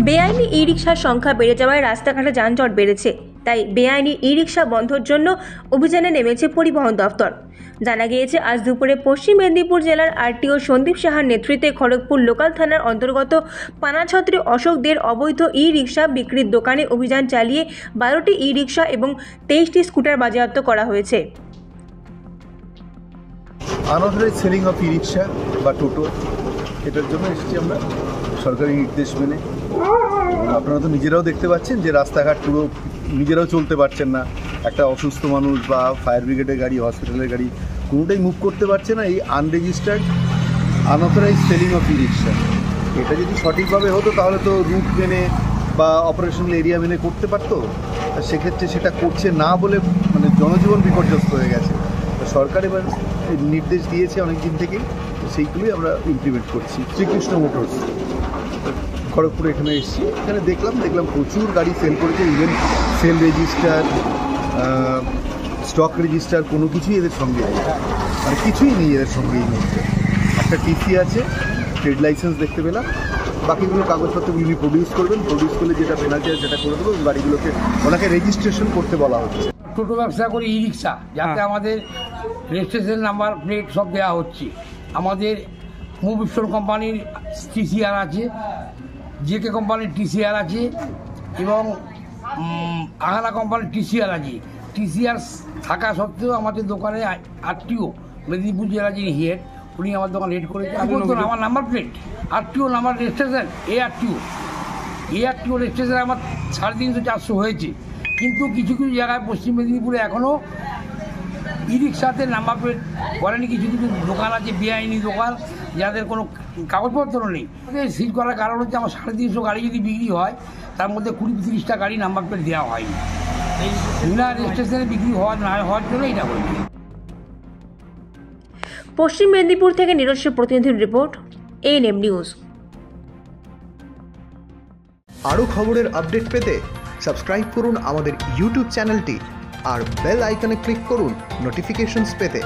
বেআইনি ই রিকশার সংখ্যা বেড়ে যাওয়ায় রাস্তাঘাটে যানজট বেড়েছে। তাই বেআইনি ই রিকশা বন্ধের জন্য অভিযানে নেমেছে পরিবহন দফতর। জানা গিয়েছে, আজ দুপুরে পশ্চিম মেদিনীপুর জেলার আরটিও সন্দীপ সাহার নেতৃত্বে খড়গপুর লোকাল থানার অন্তর্গত পানাছত্রী অশোকদের অবৈধ ই রিকশা বিক্রির দোকানে অভিযান চালিয়ে 12টি ই রিকশা এবং 23টি স্কুটার বাজেয়াপ্ত করা হয়েছে। আনঅথরাইজড সেলিং অফ ই রিকশা বা টোটো, এটার জন্য এসেছি আমরা সরকারি নির্দেশ মেনে। আপনারা তো নিজেরাও দেখতে পাচ্ছেন যে রাস্তাঘাট পুরো নিজেরাও চলতে পারছেন না। একটা অসুস্থ মানুষ বা ফায়ার ব্রিগেডের গাড়ি, হসপিটালের গাড়ি কোনোটাই মুভ করতে পারছে না এই আনরেজিস্টার্ড আনঅথরাইজড সেলিং অফ ই রিকশা। এটা যদি সঠিকভাবে হতো তাহলে তো রুট মেনে বা অপারেশনাল এরিয়া মেনে করতে পারতো। সেক্ষেত্রে সেটা করছে না বলে মানে জনজীবন বিপর্যস্ত হয়ে গেছে। সরকার এবার নির্দেশ দিয়েছে অনেক দিন থেকেই, সেইগুলোই আমরা ইমপ্লিমেন্ট করছি। শ্রীকৃষ্ণ মোটরস খড়গপুর এখানে এসেছি, এখানে দেখলাম প্রচুর গাড়ি সেল করেছে। Even sale register, stock register কোনো কিছুই এদের সঙ্গে নেই, মানে কিছুই নেই এদের সঙ্গে। এই মুহূর্তে একটা টিসি আছে, ট্রেড লাইসেন্স দেখতে পেলাম, বাকিগুলো কাগজপত্রগুলি প্রডিউস করবেন, প্রডিউস করলে যেটা পেনাল্টি আছে সেটা করে দেবো। গাড়িগুলোকে ওনাকে রেজিস্ট্রেশন করতে বলা হচ্ছে। টোটো ব্যবসা করি ই রিক্সা, যাতে আমাদের রেজিস্ট্রেশন নাম্বার প্লেট সব দেওয়া হচ্ছে। আমাদের মুভিশন কোম্পানির টিসিআর আছে, জেকে কোম্পানির টিসিআর আছে এবং আহানা কোম্পানির টিসিআর আছে। টিসিআর থাকা সত্ত্বেও আমাদের দোকানে আরটিও মেদিনীপুর জেলা যিনি হেড, উনি আমার দোকান হেড করেছে। আমার number plate RTO number registration ARTO registration আমার 350-400 হয়েছে। কিন্তু কিছু কিছু জায়গায় পশ্চিম মেদিনীপুরে এখনও ই রিক্সাতে নাম্বার প্লেট করেনি। কিছু কিছু দোকান আছে বেআইনি দোকান, যাদের কোনো কাগজপত্র নেই। সিজ করার কারণ হচ্ছে আমার 350 গাড়ি যদি বিক্রি হয়, তার মধ্যে 20-30টা গাড়ি নাম্বার প্লেট দেওয়া হয়নি। এই বিনা রেজিস্ট্রেশনে বিক্রি হওয়ার জন্য এটা হয়েছে। পশ্চিম মেদিনীপুর থেকে নিজস্ব প্রতিনিধির রিপোর্ট, এএনএম নিউজ। আরও খবরের আপডেট পেতে সাবস্ক্রাইব করুন আমাদের ইউটিউব চ্যানেলটি আর বেল আইকনে ক্লিক করুন নোটিফিকেশনস পেতে।